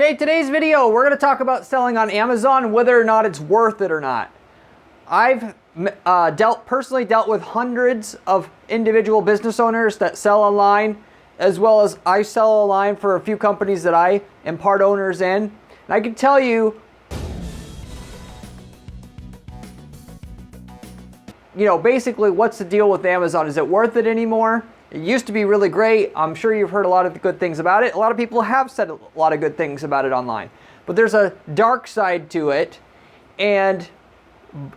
Okay, today's video, we're going to talk about selling on Amazon, whether or not it's worth it or not. I've personally dealt with hundreds of individual business owners that sell online, as well as I sell online for a few companies that I am part owners in. And I can tell you, basically what's the deal with Amazon? Is it worth it anymore? It used to be really great. I'm sure you've heard a lot of good things about it. A lot of people have said a lot of good things about it online. But there's a dark side to it. And,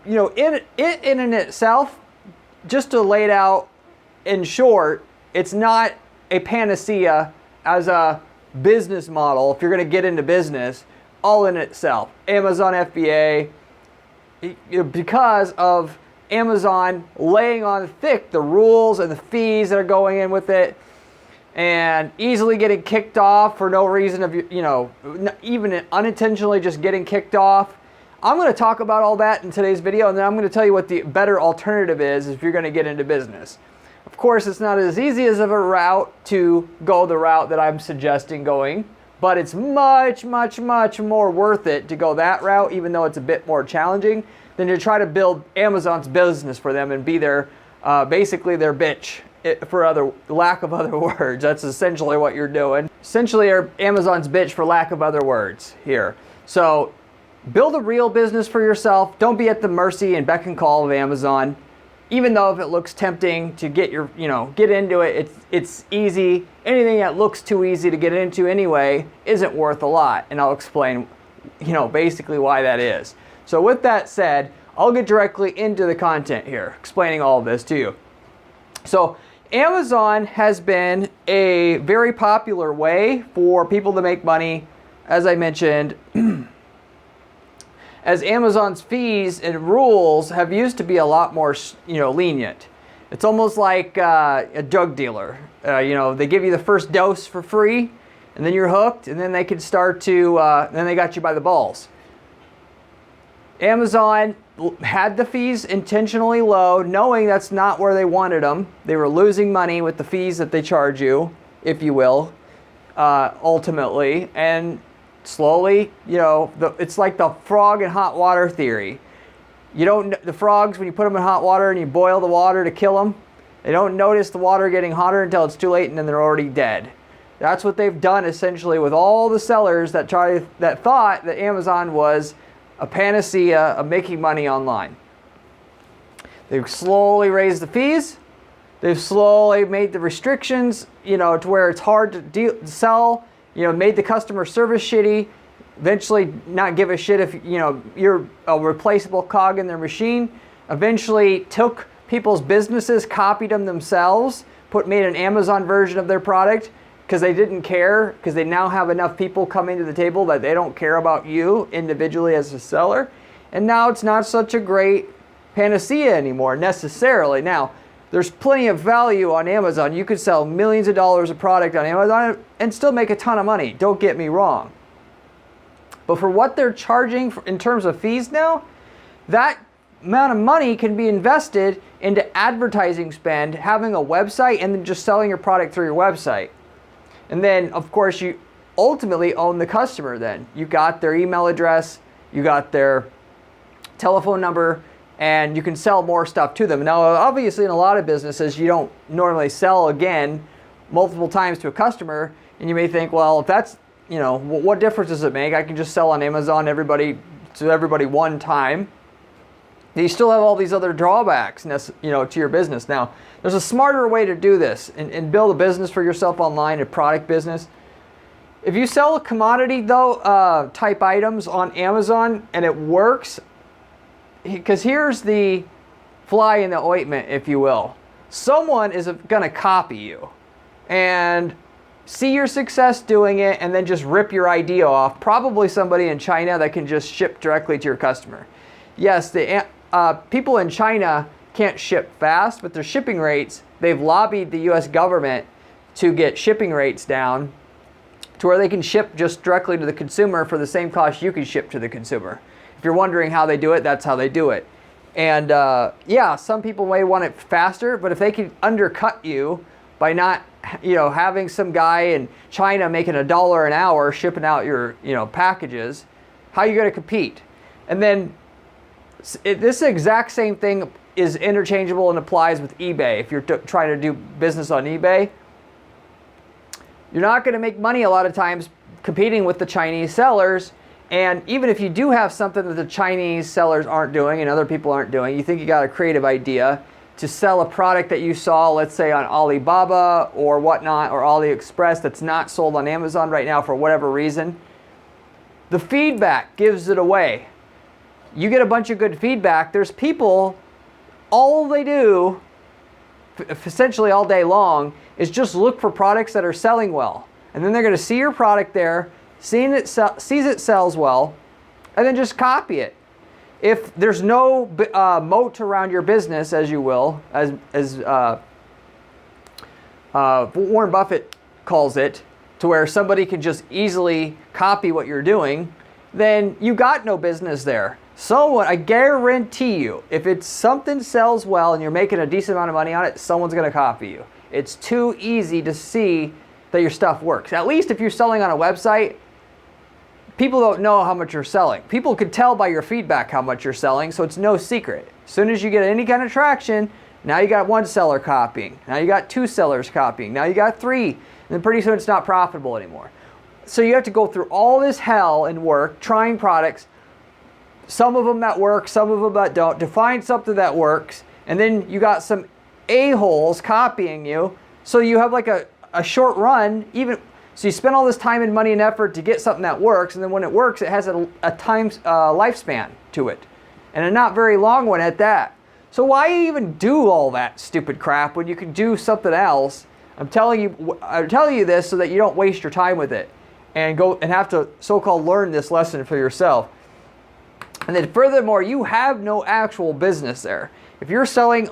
in and itself, just to lay it out in short, it's not a panacea as a business model if you're going to get into business all in itself. Amazon FBA, because of Amazon laying on thick the rules and the fees that are going in with it, and easily getting kicked off for no reason of, even unintentionally just getting kicked off. I'm going to talk about all that in today's video, and then I'm going to tell you what the better alternative is if you're going to get into business. Of course, it's not as easy as of a route to go the route that I'm suggesting going, but it's much, much, much more worth it to go that route, even though it's a bit more challenging, than to try to build Amazon's business for them and be their, basically their bitch, for lack of other words. That's essentially what you're doing. Essentially, you're Amazon's bitch for lack of other words here. So build a real business for yourself. Don't be at the mercy and beck and call of Amazon. Even though if it looks tempting to get into it, it's easy. Anything that looks too easy to get into anyway isn't worth a lot. And I'll explain, basically why that is. So with that said, I'll get directly into the content here, explaining all of this to you. So Amazon has been a very popular way for people to make money, as I mentioned, as Amazon's fees and rules have used to be a lot more, lenient. It's almost like a drug dealer. They give you the first dose for free, and then you're hooked, and then they can start to, then they got you by the balls. Amazon had the fees intentionally low, knowing that's not where they wanted them. They were losing money with the fees that they charge you, if you will, ultimately. And slowly, it's like the frog in hot water theory. The frogs, when you put them in hot water and you boil the water to kill them, they don't notice the water getting hotter until it's too late, and then they're already dead. That's what they've done essentially with all the sellers that thought that Amazon was a panacea of making money online. They've slowly raised the fees. They've slowly made the restrictions, to where it's hard to sell. Made the customer service shitty. Eventually, not give a shit if you're a replaceable cog in their machine. Eventually, took people's businesses, copied them themselves, made an Amazon version of their product, because they didn't care, because they now have enough people coming to the table that they don't care about you individually as a seller. And now it's not such a great panacea anymore, necessarily. Now, there's plenty of value on Amazon. You could sell millions of dollars of product on Amazon and still make a ton of money. Don't get me wrong. But for what they're charging in terms of fees now, that amount of money can be invested into advertising spend, having a website, and then just selling your product through your website. And then, of course, you ultimately own the customer then. You got their email address, you got their telephone number, and you can sell more stuff to them. Now, obviously, in a lot of businesses, you don't normally sell again multiple times to a customer, and you may think, well, if that's, what difference does it make? I can just sell on Amazon to everybody one time. You still have all these other drawbacks, to your business. Now, there's a smarter way to do this and build a business for yourself online, a product business. If you sell a commodity, though, type items on Amazon and it works, because here's the fly in the ointment, if you will. Someone is going to copy you and see your success doing it and then just rip your idea off. Probably somebody in China that can just ship directly to your customer. Yes, the people in China can't ship fast, but their shipping rates, they've lobbied the US government to get shipping rates down to where they can ship just directly to the consumer for the same cost you can ship to the consumer. If you're wondering how they do it, that's how they do it. And some people may want it faster, but if they can undercut you by not, having some guy in China making $1 an hour shipping out your, packages. How are you going to compete? And then this exact same thing is interchangeable and applies with eBay. If you're trying to do business on eBay, you're not going to make money a lot of times competing with the Chinese sellers. And even if you do have something that the Chinese sellers aren't doing and other people aren't doing, you think you got a creative idea to sell a product that you saw, let's say on Alibaba or whatnot, or AliExpress, that's not sold on Amazon right now for whatever reason, the feedback gives it away. You get a bunch of good feedback. There's people, all they do essentially all day long is just look for products that are selling well. And then they're going to see your product there, sees it sells well, and then just copy it. If there's no moat around your business, as you will, as Warren Buffett calls it, to where somebody can just easily copy what you're doing, then you got no business there. Someone, I guarantee you, if it's something sells well and you're making a decent amount of money on it, someone's going to copy you. It's too easy to see that your stuff works. At least if you're selling on a website, people don't know how much you're selling. People can tell by your feedback how much you're selling, so it's no secret. As soon as you get any kind of traction, now you got one seller copying. Now you got two sellers copying. Now you got three. And then pretty soon it's not profitable anymore. So you have to go through all this hell and work trying products, some of them that work, some of them that don't, to find something that works. And then you got some a-holes copying you. So you have like a short run, so you spend all this time and money and effort to get something that works, and then when it works, it has a lifespan to it, and a not very long one at that. So why even do all that stupid crap when you can do something else? I'm telling you this so that you don't waste your time with it, and go and have to so-called learn this lesson for yourself. And then furthermore, you have no actual business there. If you're selling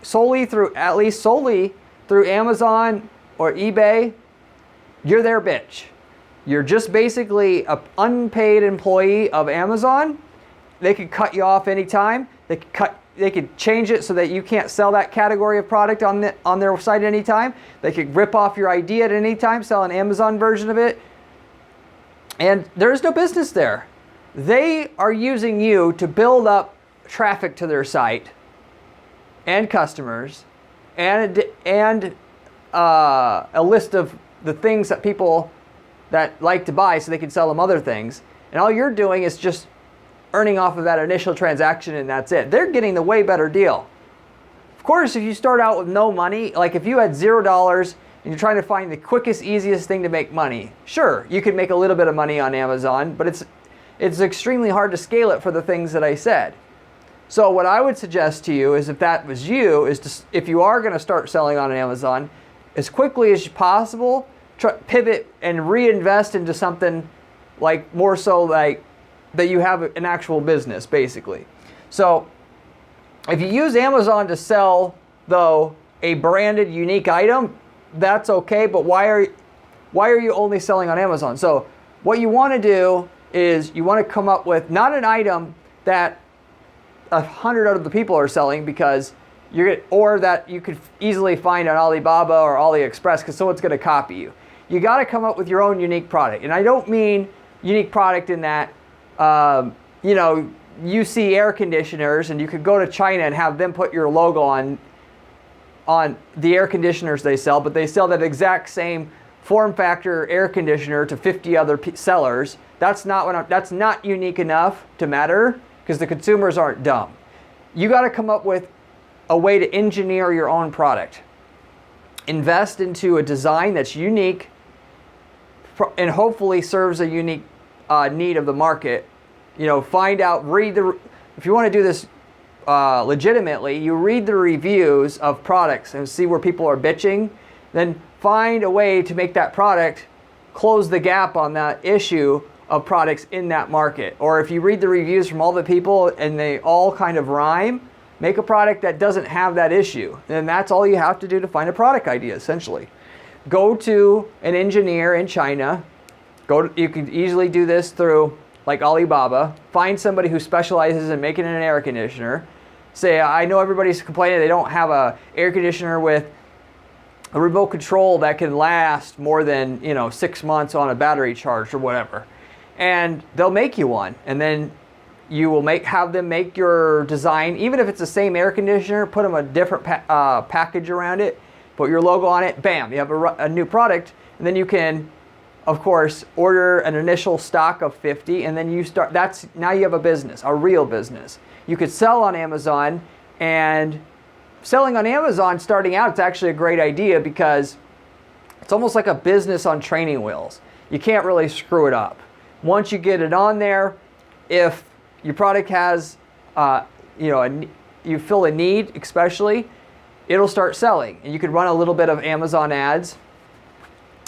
solely through Amazon or eBay, you're their bitch. You're just basically an unpaid employee of Amazon. They could cut you off anytime. They could change it so that you can't sell that category of product on their site anytime. They could rip off your idea at any time, sell an Amazon version of it. And there's no business there. They are using you to build up traffic to their site and customers and a list of the things that people that like to buy so they can sell them other things. And all you're doing is just earning off of that initial transaction, and that's it. They're getting the way better deal. Of course, if you start out with no money, like if you had $0 and you're trying to find the quickest, easiest thing to make money, sure, you could make a little bit of money on Amazon, but it's extremely hard to scale it for the things that I said. So what I would suggest to you is, if that was you, if you are going to start selling on Amazon, as quickly as possible, pivot and reinvest into something like more so like that you have an actual business, basically. So if you use Amazon to sell, though, a branded unique item, that's okay, but why are you only selling on Amazon? So what you want to do is you want to come up with not an item that 100 other people are selling, because or that you could easily find on Alibaba or AliExpress, because someone's going to copy you. You got to come up with your own unique product. And I don't mean unique product in that, you see air conditioners and you could go to China and have them put your logo on the air conditioners they sell, but they sell that exact same form factor air conditioner to 50 other sellers. That's not unique enough to matter, because the consumers aren't dumb. You got to come up with a way to engineer your own product. Invest into a design that's unique and hopefully serves a unique need of the market. Find out, if you want to do this legitimately, you read the reviews of products and see where people are bitching, then find a way to make that product close the gap on that issue of products in that market. Or if you read the reviews from all the people and they all kind of rhyme, make a product that doesn't have that issue. And that's all you have to do to find a product idea, essentially. Go to an engineer in China. You can easily do this through like Alibaba. Find somebody who specializes in making an air conditioner. Say, I know everybody's complaining they don't have an air conditioner with a remote control that can last more than 6 months on a battery charge or whatever, and they'll make you one, and then you will have them make your design, even if it's the same air conditioner, put them a different package around it, put your logo on it, bam, you have a new product. And then you can, of course, order an initial stock of 50, and then now you have a business, a real business. You could sell on Amazon, and selling on Amazon starting out, it's actually a great idea because it's almost like a business on training wheels. You can't really screw it up. Once you get it on there, if your product has, you fill a need, especially, it'll start selling. And you could run a little bit of Amazon ads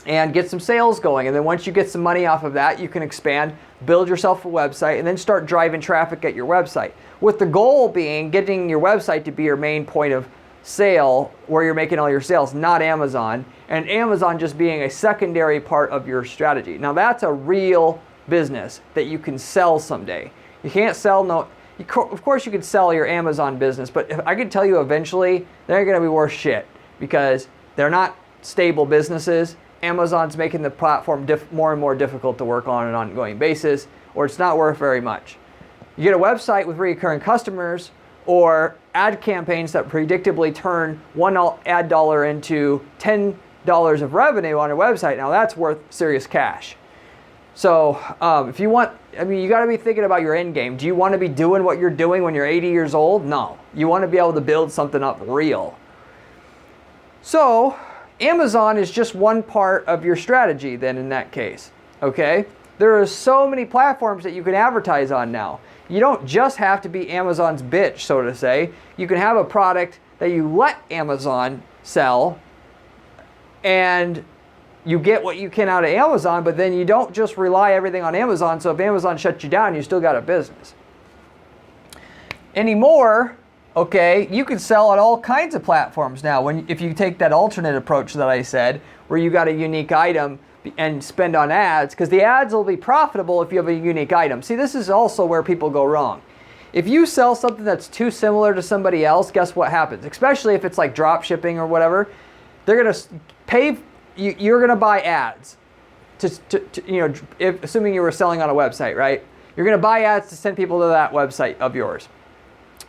and get some sales going. And then once you get some money off of that, you can expand, build yourself a website, and then start driving traffic at your website. With the goal being getting your website to be your main point of sale, where you're making all your sales, not Amazon. And Amazon just being a secondary part of your strategy. Now that's a real business that you can sell someday. You can't sell of course you could sell your Amazon business, but I could tell you eventually they're going to be worth shit because they're not stable businesses. Amazon's making the platform more and more difficult to work on an ongoing basis, or it's not worth very much. You get a website with recurring customers or ad campaigns that predictably turn one ad dollar into $10 of revenue on a website. Now that's worth serious cash. So if you want, you got to be thinking about your end game. Do you want to be doing what you're doing when you're 80 years old? No. You want to be able to build something up real. So Amazon is just one part of your strategy then in that case. Okay? There are so many platforms that you can advertise on now. You don't just have to be Amazon's bitch, so to say. You can have a product that you let Amazon sell, and you get what you can out of Amazon, but then you don't just rely everything on Amazon. So if Amazon shuts you down, you still got a business. Anymore, okay, you can sell on all kinds of platforms now. If you take that alternate approach that I said, where you got a unique item and spend on ads, because the ads will be profitable if you have a unique item. See, this is also where people go wrong. If you sell something that's too similar to somebody else, guess what happens? Especially if it's like drop shipping or whatever, they're going to pay. You're going to buy ads, assuming you were selling on a website, right? You're going to buy ads to send people to that website of yours.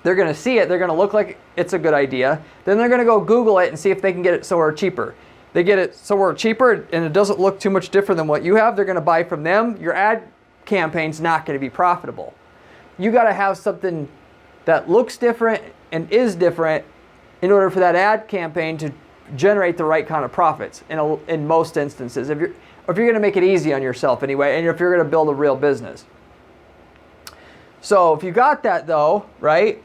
They're going to see it. They're going to look like it's a good idea. Then they're going to go Google it and see if they can get it somewhere cheaper. They get it somewhere cheaper and it doesn't look too much different than what you have. They're going to buy from them. Your ad campaign's not going to be profitable. You got to have something that looks different and is different in order for that ad campaign to generate the right kind of profits in most instances. If you're going to make it easy on yourself anyway, and if you're going to build a real business. So if you got that though, right?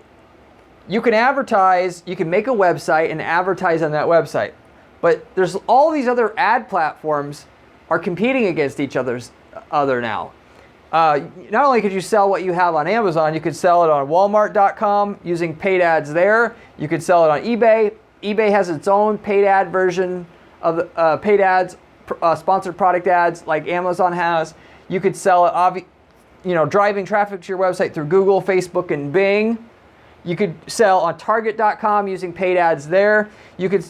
You can advertise, you can make a website and advertise on that website. But there's all these other ad platforms are competing against each other now. Not only could you sell what you have on Amazon, you could sell it on Walmart.com using paid ads there. You could sell it on eBay. eBay has its own paid ad version of paid ads, sponsored product ads like Amazon has. You could sell it, driving traffic to your website through Google, Facebook, and Bing. You could sell on Target.com using paid ads there. You could,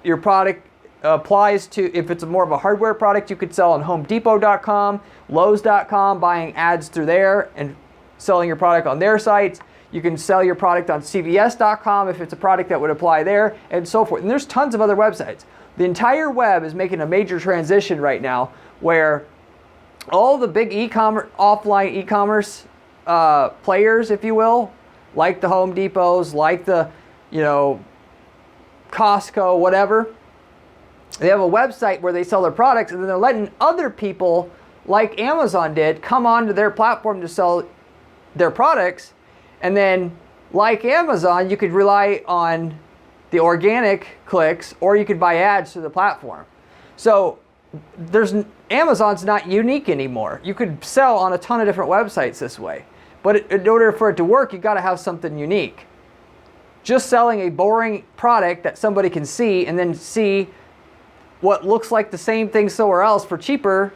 your product applies to, if it's more of a hardware product, you could sell on HomeDepot.com, Lowe's.com, buying ads through there and selling your product on their sites. You can sell your product on CVS.com if it's a product that would apply there, and so forth. And there's tons of other websites. The entire web is making a major transition right now where all the big e-commerce, offline e-commerce players, if you will, like the Home Depots, like the, Costco, whatever, they have a website where they sell their products, and then they're letting other people, like Amazon did, come onto their platform to sell their products. And then, like Amazon, you could rely on the organic clicks, or you could buy ads through the platform. So Amazon's not unique anymore. You could sell on a ton of different websites this way. But in order for it to work, you got to have something unique. Just selling a boring product that somebody can see and then see what looks like the same thing somewhere else for cheaper,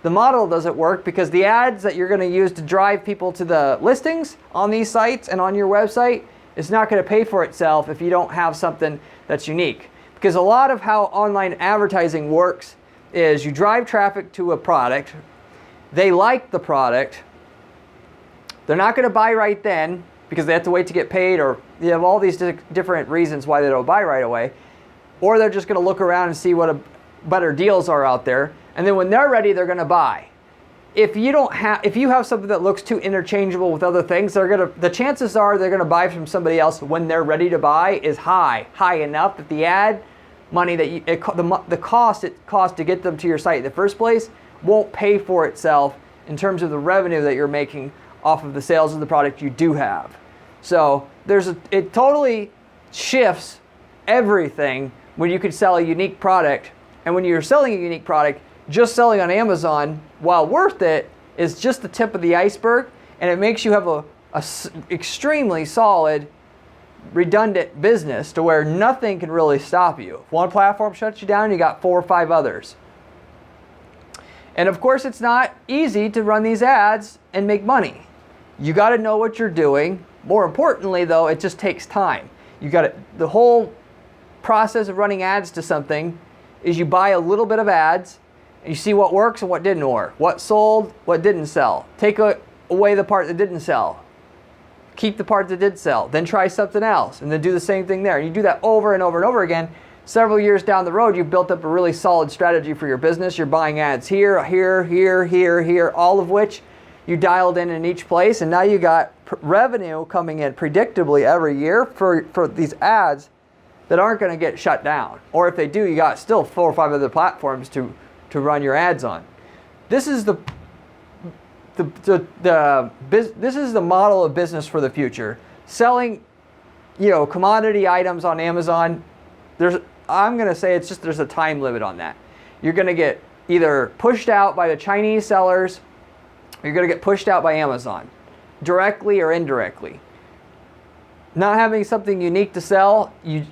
the model doesn't work, because the ads that you're going to use to drive people to the listings on these sites and on your website is not going to pay for itself if you don't have something that's unique. Because a lot of how online advertising works is you drive traffic to a product, they like the product, they're not going to buy right then because they have to wait to get paid, or you have all these different reasons why they don't buy right away, or they're just going to look around and see what better deals are out there, and then when they're ready, they're going to buy. If you have something that looks too interchangeable with other things, the chances are they're going to buy from somebody else when they're ready to buy is high enough that the ad money that the cost it costs to get them to your site in the first place won't pay for itself in terms of the revenue that you're making off of the sales of the product you do have. So it totally shifts everything when you could sell a unique product. And when you're selling a unique product, just selling on Amazon, while worth it, is just the tip of the iceberg, and it makes you have a extremely solid, redundant business to where nothing can really stop you. If one platform shuts you down, you got 4 or 5 others. And of course, it's not easy to run these ads and make money. You got to know what you're doing. More importantly, though, it just takes time. The whole process of running ads to something is you buy a little bit of ads, and you see what works and what didn't work, what sold, what didn't sell. Take away the part that didn't sell. Keep the part that did sell. Then try something else, and then do the same thing there. And you do that over and over and over again. Several years down the road, you've built up a really solid strategy for your business. You're buying ads here, all of which you dialed in each place, and now you got revenue coming in predictably every year for these ads that aren't going to get shut down. Or if they do, you got still 4 or 5 other platforms to run your ads on. This is the model of business for the future. Selling, commodity items on Amazon. I'm going to say there's a time limit on that. You're going to get either pushed out by the Chinese sellers, or you're going to get pushed out by Amazon, directly or indirectly. Not having something unique to sell, you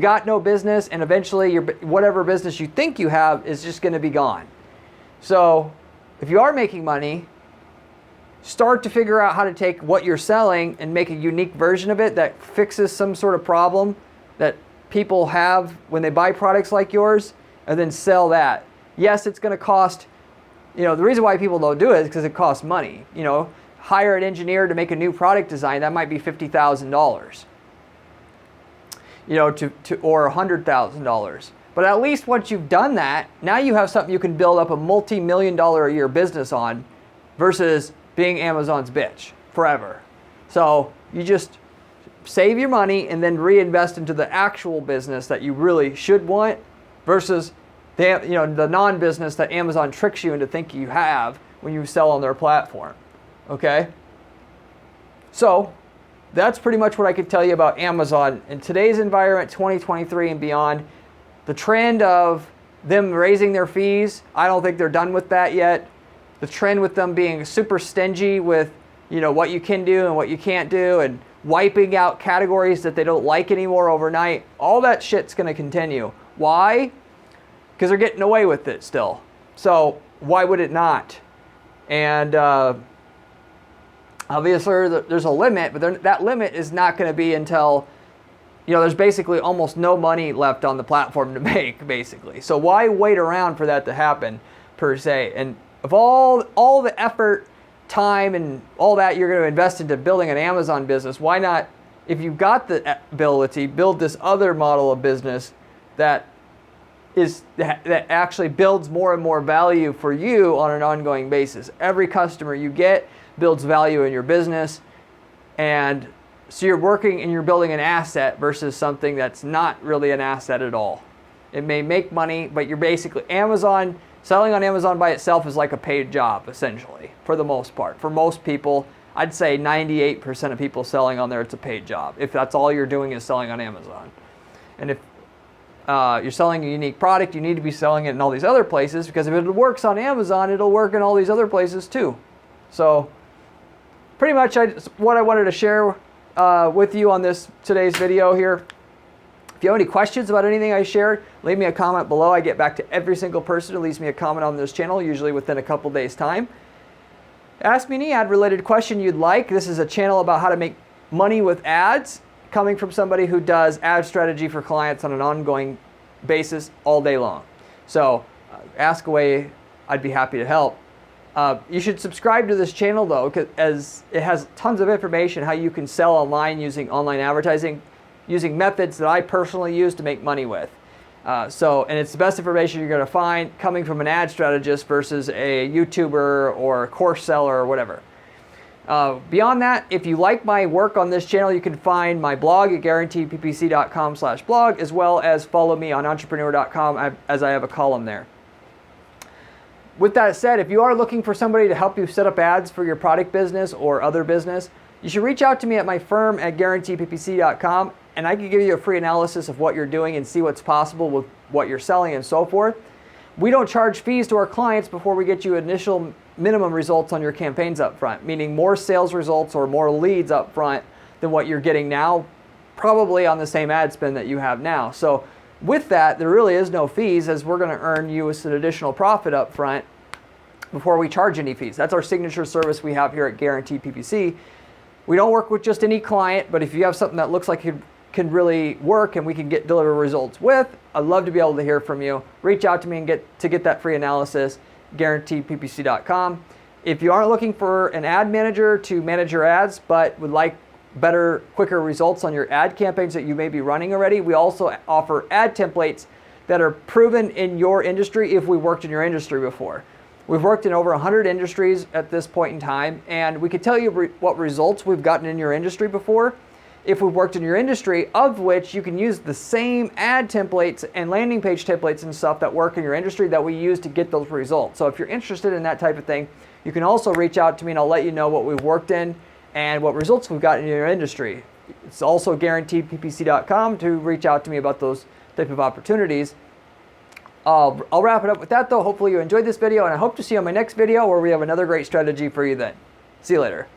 got no business, and eventually whatever business you think you have is just going to be gone. So if you are making money, start to figure out how to take what you're selling and make a unique version of it that fixes some sort of problem that people have when they buy products like yours, and then sell that. Yes, it's going to cost, the reason why people don't do it is because it costs money. Hire an engineer to make a new product design, that might be $50,000. Or $100,000. But at least once you've done that, now you have something you can build up a multi-million-dollar a year business on, versus being Amazon's bitch forever. So you just save your money and then reinvest into the actual business that you really should want, versus the non-business that Amazon tricks you into thinking you have when you sell on their platform. Okay? So that's pretty much what I could tell you about Amazon in today's environment, 2023 and beyond. The trend of them raising their fees, I don't think they're done with that yet. The trend with them being super stingy with, what you can do and what you can't do, and wiping out categories that they don't like anymore overnight, all that shit's going to continue. Why? Because they're getting away with it still. So why would it not? And obviously, there's a limit, but that limit is not going to be until, there's basically almost no money left on the platform to make, basically. So why wait around for that to happen, per se? And of all the effort, time, and all that you're going to invest into building an Amazon business, why not, if you've got the ability, build this other model of business that actually builds more and more value for you on an ongoing basis. Every customer you get builds value in your business, and so you're working and you're building an asset versus something that's not really an asset at all. It may make money, but you're basically selling on Amazon by itself is like a paid job, essentially, for the most part. For most people, I'd say 98% of people selling on there, it's a paid job, if that's all you're doing is selling on Amazon. And if you're selling a unique product, you need to be selling it in all these other places, because if it works on Amazon, it'll work in all these other places too. So pretty much what I wanted to share with you on today's video here. If you have any questions about anything I shared, leave me a comment below. I get back to every single person who leaves me a comment on this channel, usually within a couple days' time. Ask me any ad-related question you'd like. This is a channel about how to make money with ads. coming from somebody who does ad strategy for clients on an ongoing basis all day long. So ask away, I'd be happy to help. You should subscribe to this channel though, as it has tons of information how you can sell online using online advertising, using methods that I personally use to make money with. And it's the best information you're going to find coming from an ad strategist versus a YouTuber or a course seller or whatever. Beyond that, if you like my work on this channel, you can find my blog at guaranteedppc.com/blog, as well as follow me on entrepreneur.com as I have a column there. With that said, if you are looking for somebody to help you set up ads for your product business or other business, you should reach out to me at my firm at guaranteedppc.com, and I can give you a free analysis of what you're doing and see what's possible with what you're selling and so forth. We don't charge fees to our clients before we get you initial minimum results on your campaigns up front, meaning more sales results or more leads up front than what you're getting now, probably on the same ad spend that you have now. So with that, there really is no fees, as we're going to earn you an additional profit up front before we charge any fees. That's our signature service we have here at Guaranteed PPC. We don't work with just any client, but if you have something that looks like it can really work and we can deliver results with, I'd love to be able to hear from you. Reach out to me and get that free analysis, guaranteedppc.com. If you aren't looking for an ad manager to manage your ads, but would like better, quicker results on your ad campaigns that you may be running already, we also offer ad templates that are proven in your industry if we worked in your industry before. We've worked in over 100 industries at this point in time, and we could tell you what results we've gotten in your industry before if we've worked in your industry, of which you can use the same ad templates and landing page templates and stuff that work in your industry that we use to get those results. So if you're interested in that type of thing, you can also reach out to me and I'll let you know what we've worked in and what results we've gotten in your industry. It's also guaranteedppc.com to reach out to me about those type of opportunities. I'll wrap it up with that though. Hopefully you enjoyed this video, and I hope to see you on my next video where we have another great strategy for you then. See you later.